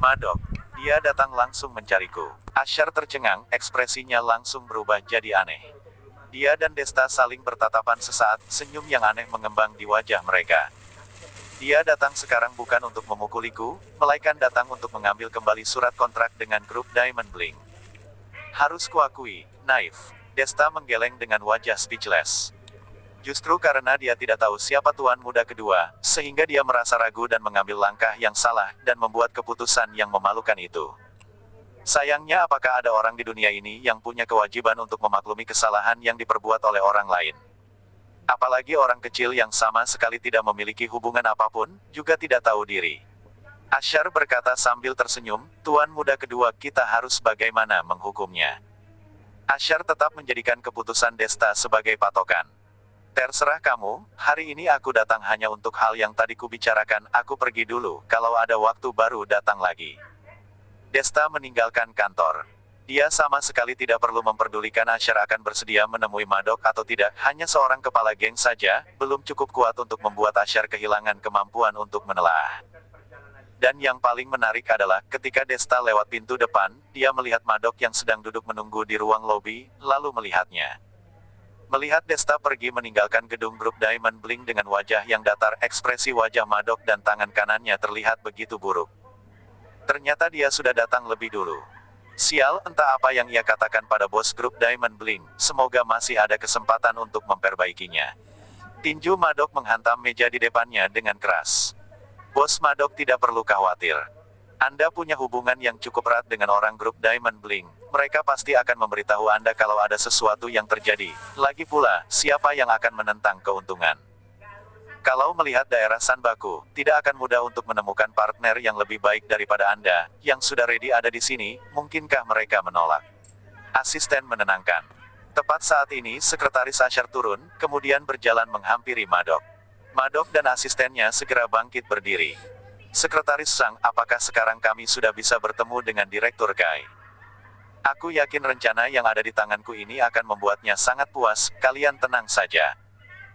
Madok. Dia datang langsung mencariku. Asyar tercengang, ekspresinya langsung berubah jadi aneh. Dia dan Desta saling bertatapan sesaat, senyum yang aneh mengembang di wajah mereka. Dia datang sekarang bukan untuk memukuliku, melainkan datang untuk mengambil kembali surat kontrak dengan grup Diamond Bling. Harus kuakui, naif. Desta menggeleng dengan wajah speechless. Justru karena dia tidak tahu siapa tuan muda kedua, sehingga dia merasa ragu dan mengambil langkah yang salah, dan membuat keputusan yang memalukan itu. Sayangnya apakah ada orang di dunia ini yang punya kewajiban untuk memaklumi kesalahan yang diperbuat oleh orang lain? Apalagi orang kecil yang sama sekali tidak memiliki hubungan apapun, juga tidak tahu diri. Asyar berkata sambil tersenyum, tuan muda kedua, kita harus bagaimana menghukumnya. Asyar tetap menjadikan keputusan Desta sebagai patokan. Terserah kamu, hari ini aku datang hanya untuk hal yang tadi kubicarakan, aku pergi dulu, kalau ada waktu baru datang lagi. Desta meninggalkan kantor. Dia sama sekali tidak perlu memperdulikan Asyar akan bersedia menemui Madok atau tidak, hanya seorang kepala geng saja, belum cukup kuat untuk membuat Asyar kehilangan kemampuan untuk menelaah. Dan yang paling menarik adalah, ketika Desta lewat pintu depan, dia melihat Madok yang sedang duduk menunggu di ruang lobi, lalu melihatnya. Melihat Desta pergi meninggalkan gedung grup Diamond Bling dengan wajah yang datar, ekspresi wajah Madok dan tangan kanannya terlihat begitu buruk. Ternyata dia sudah datang lebih dulu. Sial, entah apa yang ia katakan pada bos grup Diamond Bling, semoga masih ada kesempatan untuk memperbaikinya. Tinju Madok menghantam meja di depannya dengan keras. Bos Madok tidak perlu khawatir. Anda punya hubungan yang cukup erat dengan orang grup Diamond Bling, mereka pasti akan memberitahu Anda kalau ada sesuatu yang terjadi. Lagi pula, siapa yang akan menentang keuntungan? Kalau melihat daerah Sanbaku, tidak akan mudah untuk menemukan partner yang lebih baik daripada Anda, yang sudah ready ada di sini, mungkinkah mereka menolak? Asisten menenangkan. Tepat saat ini, sekretaris Asyar turun, kemudian berjalan menghampiri Madok. Madok dan asistennya segera bangkit berdiri. Sekretaris Sang, apakah sekarang kami sudah bisa bertemu dengan Direktur Kai? Aku yakin rencana yang ada di tanganku ini akan membuatnya sangat puas, kalian tenang saja.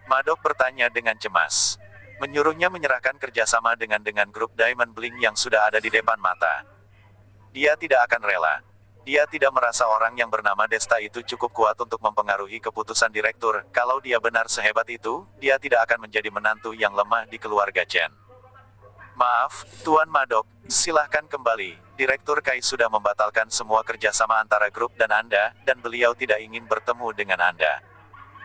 Madok bertanya dengan cemas. Menyuruhnya menyerahkan kerjasama dengan grup Diamond Bling yang sudah ada di depan mata. Dia tidak akan rela. Dia tidak merasa orang yang bernama Desta itu cukup kuat untuk mempengaruhi keputusan direktur. Kalau dia benar sehebat itu, dia tidak akan menjadi menantu yang lemah di keluarga Chen. Maaf, Tuan Madok, silahkan kembali. Direktur Kai sudah membatalkan semua kerjasama antara grup dan Anda, dan beliau tidak ingin bertemu dengan Anda.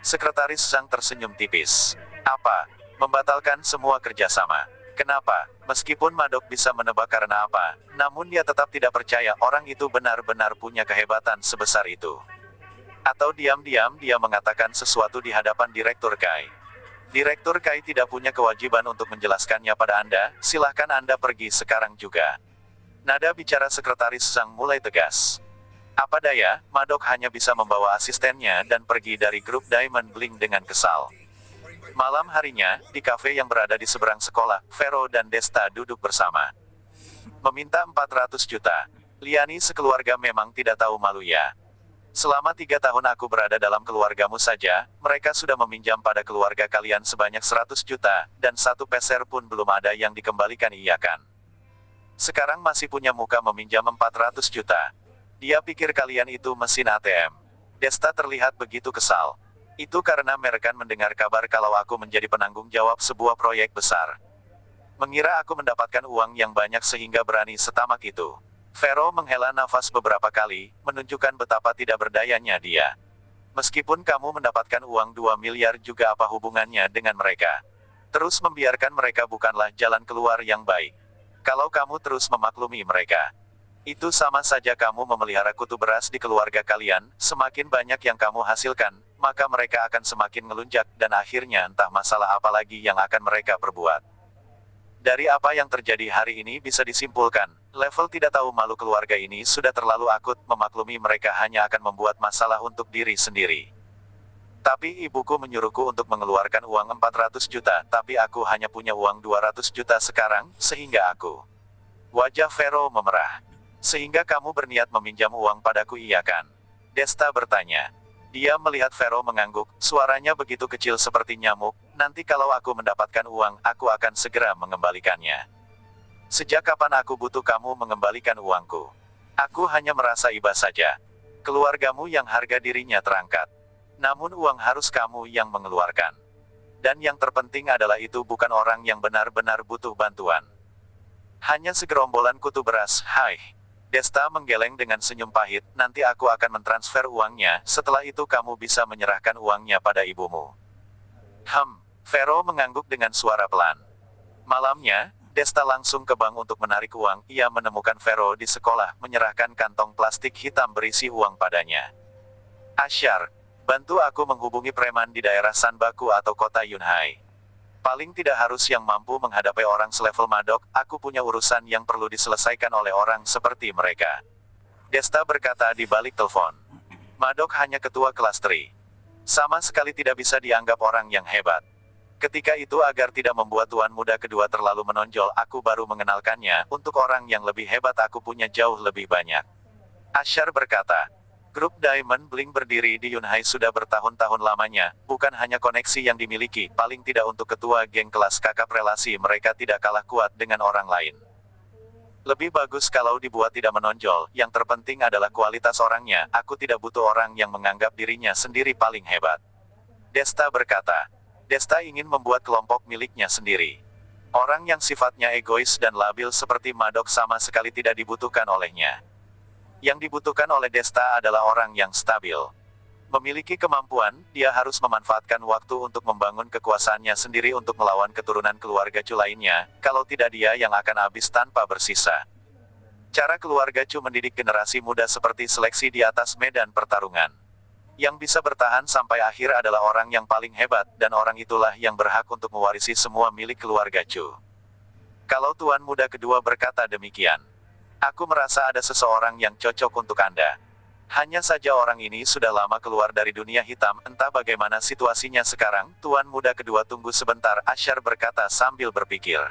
Sekretaris Sang tersenyum tipis. Apa? Membatalkan semua kerjasama? Kenapa? Meskipun Madok bisa menebak karena apa, namun dia tetap tidak percaya orang itu benar-benar punya kehebatan sebesar itu. Atau diam-diam dia mengatakan sesuatu di hadapan Direktur Kai. Direktur Kai tidak punya kewajiban untuk menjelaskannya pada Anda, silahkan Anda pergi sekarang juga. Nada bicara Sekretaris Sang mulai tegas. Apa daya, Madok hanya bisa membawa asistennya dan pergi dari grup Diamond Bling dengan kesal. Malam harinya, di kafe yang berada di seberang sekolah, Vero dan Desta duduk bersama. Meminta 400 juta. Liani sekeluarga memang tidak tahu malu ya. Selama 3 tahun aku berada dalam keluargamu saja, mereka sudah meminjam pada keluarga kalian sebanyak 100 juta, dan 1 peser pun belum ada yang dikembalikan iyakan. Sekarang masih punya muka meminjam 400 juta. Dia pikir kalian itu mesin ATM. Desta terlihat begitu kesal. Itu karena mereka mendengar kabar kalau aku menjadi penanggung jawab sebuah proyek besar. Mengira aku mendapatkan uang yang banyak sehingga berani setamak itu. Vero menghela nafas beberapa kali, menunjukkan betapa tidak berdayanya dia. Meskipun kamu mendapatkan uang 2 miliar juga apa hubungannya dengan mereka? Terus membiarkan mereka bukanlah jalan keluar yang baik. Kalau kamu terus memaklumi mereka, itu sama saja kamu memelihara kutu beras di keluarga kalian. Semakin banyak yang kamu hasilkan, maka mereka akan semakin ngelunjak, dan akhirnya entah masalah apa lagi yang akan mereka perbuat. Dari apa yang terjadi hari ini bisa disimpulkan, level tidak tahu malu keluarga ini sudah terlalu akut. Memaklumi mereka hanya akan membuat masalah untuk diri sendiri. Tapi ibuku menyuruhku untuk mengeluarkan uang 400 juta, tapi aku hanya punya uang 200 juta sekarang, sehingga aku... Wajah Vero memerah. Sehingga kamu berniat meminjam uang padaku iya kan? Desta bertanya. Dia melihat Vero mengangguk, suaranya begitu kecil seperti nyamuk. Nanti kalau aku mendapatkan uang, aku akan segera mengembalikannya. Sejak kapan aku butuh kamu mengembalikan uangku? Aku hanya merasa iba saja. Keluargamu yang harga dirinya terangkat. Namun uang harus kamu yang mengeluarkan. Dan yang terpenting adalah itu bukan orang yang benar-benar butuh bantuan. Hanya segerombolan kutu beras, hai. Desta menggeleng dengan senyum pahit, nanti aku akan mentransfer uangnya, setelah itu kamu bisa menyerahkan uangnya pada ibumu. Vero mengangguk dengan suara pelan. Malamnya, Desta langsung ke bank untuk menarik uang. Ia menemukan Vero di sekolah, menyerahkan kantong plastik hitam berisi uang padanya. Ashar, bantu aku menghubungi preman di daerah Sanbaku atau kota Yunhai. Paling tidak harus yang mampu menghadapi orang selevel Madok, aku punya urusan yang perlu diselesaikan oleh orang seperti mereka. Desta berkata di balik telepon. Madok hanya ketua kelas tri. Sama sekali tidak bisa dianggap orang yang hebat. Ketika itu agar tidak membuat tuan muda kedua terlalu menonjol, aku baru mengenalkannya, untuk orang yang lebih hebat aku punya jauh lebih banyak. Ashar berkata, grup Diamond Bling berdiri di Yunhai sudah bertahun-tahun lamanya, bukan hanya koneksi yang dimiliki, paling tidak untuk ketua geng kelas kakap relasi mereka tidak kalah kuat dengan orang lain. Lebih bagus kalau dibuat tidak menonjol, yang terpenting adalah kualitas orangnya, aku tidak butuh orang yang menganggap dirinya sendiri paling hebat. Desta berkata, Desta ingin membuat kelompok miliknya sendiri. Orang yang sifatnya egois dan labil seperti Madok sama sekali tidak dibutuhkan olehnya. Yang dibutuhkan oleh Desta adalah orang yang stabil. Memiliki kemampuan, dia harus memanfaatkan waktu untuk membangun kekuasaannya sendiri untuk melawan keturunan keluarga Chu lainnya, kalau tidak dia yang akan habis tanpa bersisa. Cara keluarga Chu mendidik generasi muda seperti seleksi di atas medan pertarungan. Yang bisa bertahan sampai akhir adalah orang yang paling hebat, dan orang itulah yang berhak untuk mewarisi semua milik keluarga Chu. Kalau tuan muda kedua berkata demikian, aku merasa ada seseorang yang cocok untuk Anda. Hanya saja orang ini sudah lama keluar dari dunia hitam, entah bagaimana situasinya sekarang. Tuan muda kedua tunggu sebentar, Ashar berkata sambil berpikir.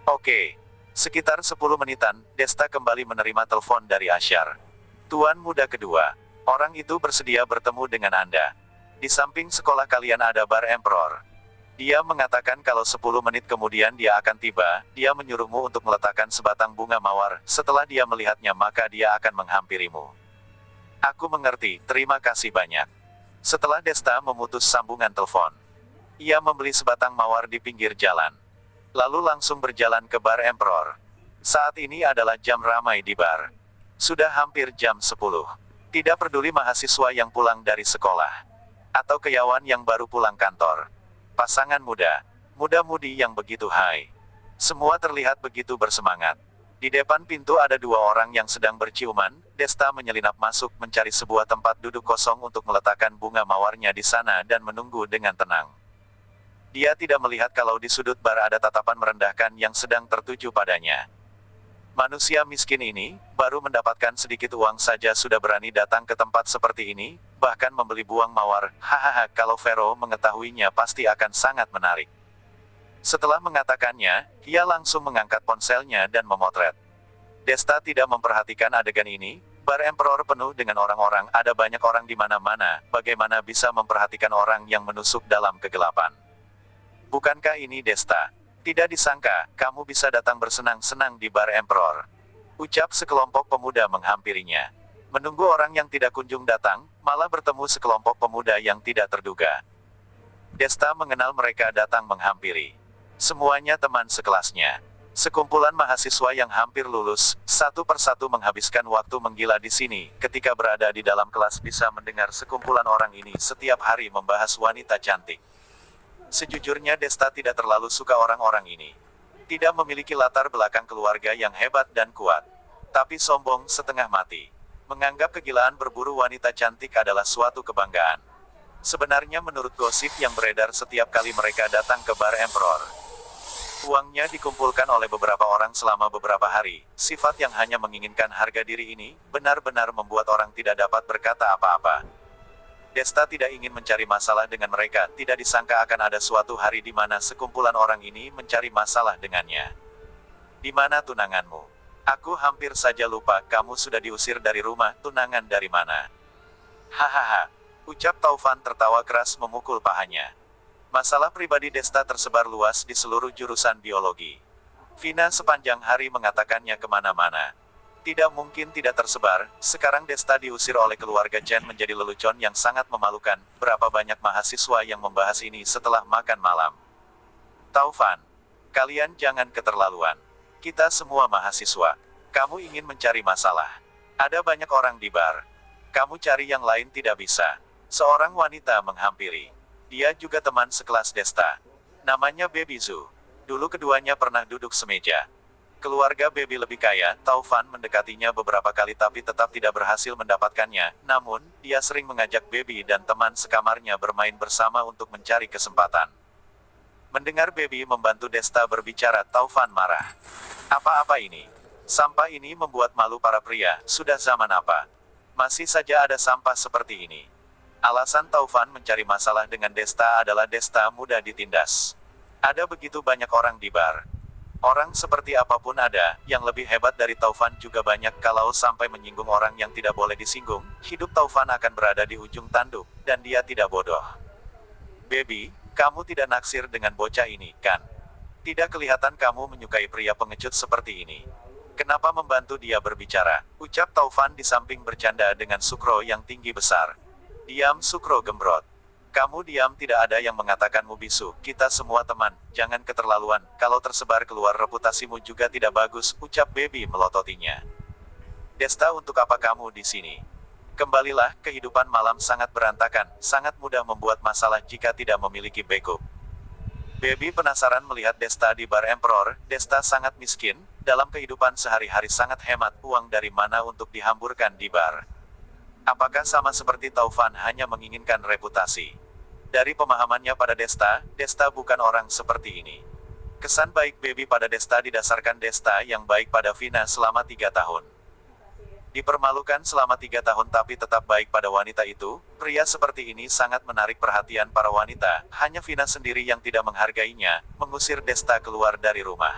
Oke. Sekitar 10 menitan, Desta kembali menerima telepon dari Ashar. Tuan muda kedua. Orang itu bersedia bertemu dengan Anda. Di samping sekolah kalian ada bar Emperor. Dia mengatakan kalau 10 menit kemudian dia akan tiba, dia menyuruhmu untuk meletakkan sebatang bunga mawar, setelah dia melihatnya maka dia akan menghampirimu. Aku mengerti, terima kasih banyak. Setelah Desta memutus sambungan telepon, ia membeli sebatang mawar di pinggir jalan. Lalu langsung berjalan ke bar Emperor. Saat ini adalah jam ramai di bar. Sudah hampir jam 10. Tidak peduli mahasiswa yang pulang dari sekolah, atau karyawan yang baru pulang kantor. Pasangan muda, muda-mudi yang begitu hai. Semua terlihat begitu bersemangat. Di depan pintu ada 2 orang yang sedang berciuman. Desta menyelinap masuk mencari sebuah tempat duduk kosong untuk meletakkan bunga mawarnya di sana dan menunggu dengan tenang. Dia tidak melihat kalau di sudut bar ada tatapan merendahkan yang sedang tertuju padanya. Manusia miskin ini, baru mendapatkan sedikit uang saja sudah berani datang ke tempat seperti ini, bahkan membeli buang mawar. Hahaha, kalau Vero mengetahuinya pasti akan sangat menarik. Setelah mengatakannya, ia langsung mengangkat ponselnya dan memotret. Desta tidak memperhatikan adegan ini, bar Emperor penuh dengan orang-orang, ada banyak orang di mana-mana, bagaimana bisa memperhatikan orang yang menusuk dalam kegelapan. Bukankah ini Desta? Tidak disangka, kamu bisa datang bersenang-senang di bar Emperor. Ucap sekelompok pemuda menghampirinya. Menunggu orang yang tidak kunjung datang, malah bertemu sekelompok pemuda yang tidak terduga. Desta mengenal mereka datang menghampiri. Semuanya teman sekelasnya. Sekumpulan mahasiswa yang hampir lulus, satu persatu menghabiskan waktu menggila di sini, ketika berada di dalam kelas bisa mendengar sekumpulan orang ini setiap hari membahas wanita cantik. Sejujurnya Desta tidak terlalu suka orang-orang ini. Tidak memiliki latar belakang keluarga yang hebat dan kuat. Tapi sombong setengah mati. Menganggap kegilaan berburu wanita cantik adalah suatu kebanggaan. Sebenarnya menurut gosip yang beredar setiap kali mereka datang ke bar Emperor, uangnya dikumpulkan oleh beberapa orang selama beberapa hari. Sifat yang hanya menginginkan harga diri ini, benar-benar membuat orang tidak dapat berkata apa-apa. Desta tidak ingin mencari masalah dengan mereka, tidak disangka akan ada suatu hari di mana sekumpulan orang ini mencari masalah dengannya. Di mana tunanganmu? Aku hampir saja lupa, kamu sudah diusir dari rumah, tunangan dari mana? Hahaha. Ucap Taufan tertawa keras memukul pahanya. Masalah pribadi Desta tersebar luas di seluruh jurusan biologi. Vina sepanjang hari mengatakannya kemana-mana. Tidak mungkin tidak tersebar, sekarang Desta diusir oleh keluarga Chen menjadi lelucon yang sangat memalukan. Berapa banyak mahasiswa yang membahas ini setelah makan malam. Taufan, kalian jangan keterlaluan. Kita semua mahasiswa. Kamu ingin mencari masalah. Ada banyak orang di bar. Kamu cari yang lain tidak bisa. Seorang wanita menghampiri. Dia juga teman sekelas Desta. Namanya Baby Zhu. Dulu keduanya pernah duduk semeja. Keluarga Baby lebih kaya, Taufan mendekatinya beberapa kali tapi tetap tidak berhasil mendapatkannya. Namun, dia sering mengajak Baby dan teman sekamarnya bermain bersama untuk mencari kesempatan. Mendengar Baby membantu Desta berbicara, Taufan marah. Apa-apa ini? Sampah ini membuat malu para pria, sudah zaman apa? Masih saja ada sampah seperti ini. Alasan Taufan mencari masalah dengan Desta adalah Desta mudah ditindas. Ada begitu banyak orang di bar. Orang seperti apapun ada, yang lebih hebat dari Taufan juga banyak. Kalau sampai menyinggung orang yang tidak boleh disinggung, hidup Taufan akan berada di ujung tanduk, dan dia tidak bodoh. Baby, kamu tidak naksir dengan bocah ini, kan? Tidak kelihatan kamu menyukai pria pengecut seperti ini. Kenapa membantu dia berbicara? Ucap Taufan di samping bercanda dengan Sukro yang tinggi besar. Diam Sukro gembrot. Kamu diam, tidak ada yang mengatakanmu bisu. Kita semua teman, jangan keterlaluan. Kalau tersebar keluar reputasimu juga tidak bagus, ucap Baby melototinya. Desta, untuk apa kamu di sini? Kembalilah, kehidupan malam sangat berantakan, sangat mudah membuat masalah jika tidak memiliki backup. Baby penasaran melihat Desta di bar Emperor. Desta sangat miskin, dalam kehidupan sehari-hari sangat hemat uang dari mana untuk dihamburkan di bar. Apakah sama seperti Taufan hanya menginginkan reputasi? Dari pemahamannya pada Desta, Desta bukan orang seperti ini. Kesan baik Baby pada Desta didasarkan Desta yang baik pada Vina selama 3 tahun. Dipermalukan selama 3 tahun tapi tetap baik pada wanita itu, pria seperti ini sangat menarik perhatian para wanita. Hanya Vina sendiri yang tidak menghargainya, mengusir Desta keluar dari rumah.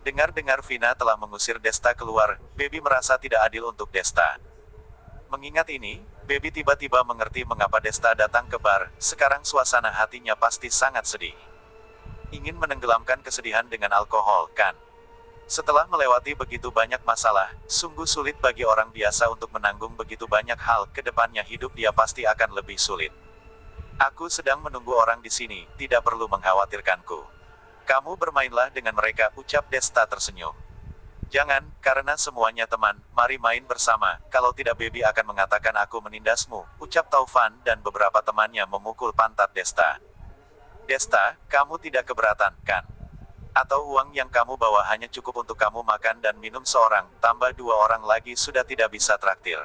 Dengar-dengar Vina telah mengusir Desta keluar, Baby merasa tidak adil untuk Desta. Mengingat ini, Baby tiba-tiba mengerti mengapa Desta datang ke bar. Sekarang suasana hatinya pasti sangat sedih. Ingin menenggelamkan kesedihan dengan alkohol, kan? Setelah melewati begitu banyak masalah, sungguh sulit bagi orang biasa untuk menanggung begitu banyak hal. Kedepannya hidup dia pasti akan lebih sulit. Aku sedang menunggu orang di sini, tidak perlu mengkhawatirkanku. Kamu bermainlah dengan mereka, ucap Desta tersenyum. Jangan, karena semuanya teman, mari main bersama, kalau tidak Baby akan mengatakan aku menindasmu, ucap Taufan dan beberapa temannya memukul pantat Desta. Desta, kamu tidak keberatan, kan? Atau uang yang kamu bawa hanya cukup untuk kamu makan dan minum seorang, tambah 2 orang lagi sudah tidak bisa traktir.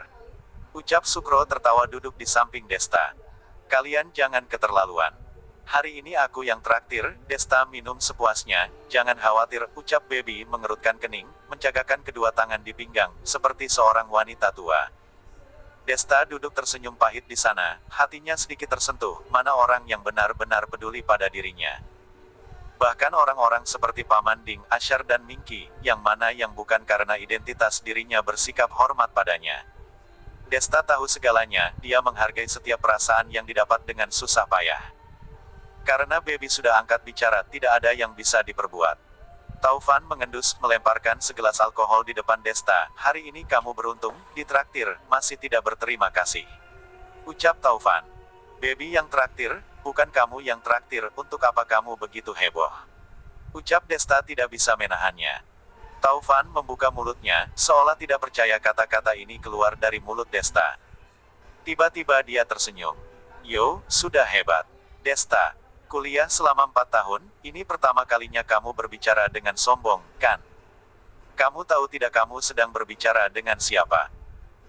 Ucap Sukro tertawa duduk di samping Desta. Kalian jangan keterlaluan. Hari ini aku yang traktir, Desta minum sepuasnya, jangan khawatir, ucap Baby mengerutkan kening, menjagakan kedua tangan di pinggang, seperti seorang wanita tua. Desta duduk tersenyum pahit di sana, hatinya sedikit tersentuh, mana orang yang benar-benar peduli pada dirinya. Bahkan orang-orang seperti Paman Ding, Ashar dan Mingki, yang mana yang bukan karena identitas dirinya bersikap hormat padanya. Desta tahu segalanya, dia menghargai setiap perasaan yang didapat dengan susah payah. Karena Baby sudah angkat bicara, tidak ada yang bisa diperbuat. Taufan mengendus, melemparkan segelas alkohol di depan Desta. Hari ini kamu beruntung, ditraktir, masih tidak berterima kasih. Ucap Taufan. Baby yang traktir, bukan kamu yang traktir, untuk apa kamu begitu heboh? Ucap Desta tidak bisa menahannya. Taufan membuka mulutnya, seolah tidak percaya kata-kata ini keluar dari mulut Desta. Tiba-tiba dia tersenyum. Yo, sudah hebat. Desta. Kuliah selama 4 tahun, ini pertama kalinya kamu berbicara dengan sombong, kan? Kamu tahu tidak kamu sedang berbicara dengan siapa?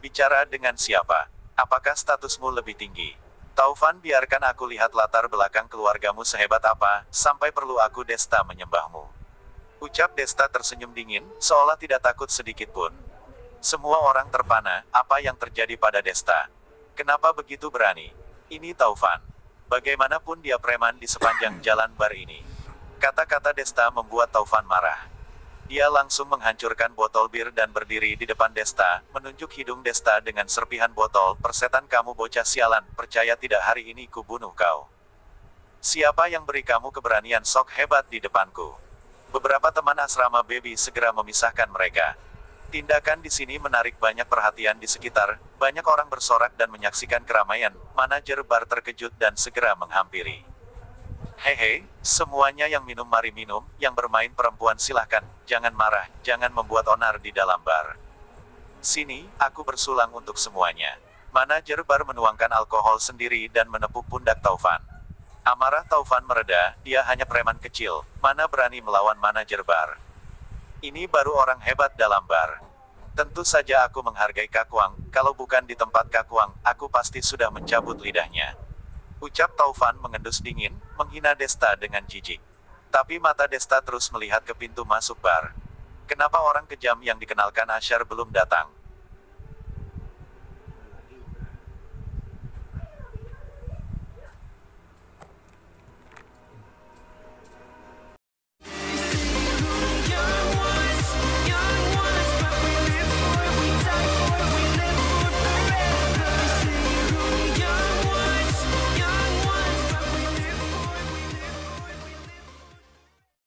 Bicara dengan siapa? Apakah statusmu lebih tinggi? Taufan, biarkan aku lihat latar belakang keluargamu sehebat apa, sampai perlu aku Desta menyembahmu. Ucap Desta tersenyum dingin, seolah tidak takut sedikit pun. Semua orang terpana, apa yang terjadi pada Desta? Kenapa begitu berani? Ini Taufan. Bagaimanapun dia preman di sepanjang jalan bar ini. Kata-kata Desta membuat Taufan marah. Dia langsung menghancurkan botol bir dan berdiri di depan Desta, menunjuk hidung Desta dengan serpihan botol. Persetan kamu bocah sialan, percaya tidak hari ini ku bunuh kau. Siapa yang beri kamu keberanian sok hebat di depanku? Beberapa teman asrama baby segera memisahkan mereka. Tindakan di sini menarik banyak perhatian di sekitar, banyak orang bersorak dan menyaksikan keramaian. Manajer bar terkejut dan segera menghampiri. Hehe, semuanya yang minum mari minum, yang bermain perempuan silahkan, jangan marah, jangan membuat onar di dalam bar. Sini, aku bersulang untuk semuanya. Manajer bar menuangkan alkohol sendiri dan menepuk pundak Taufan. Amarah Taufan mereda, dia hanya preman kecil, mana berani melawan manajer bar. Ini baru orang hebat dalam bar. Tentu saja aku menghargai Kakuang, kalau bukan di tempat Kakuang, aku pasti sudah mencabut lidahnya. Ucap Taufan mengendus dingin, menghina Desta dengan jijik. Tapi mata Desta terus melihat ke pintu masuk bar. Kenapa orang kejam yang dikenalkan Asyar belum datang?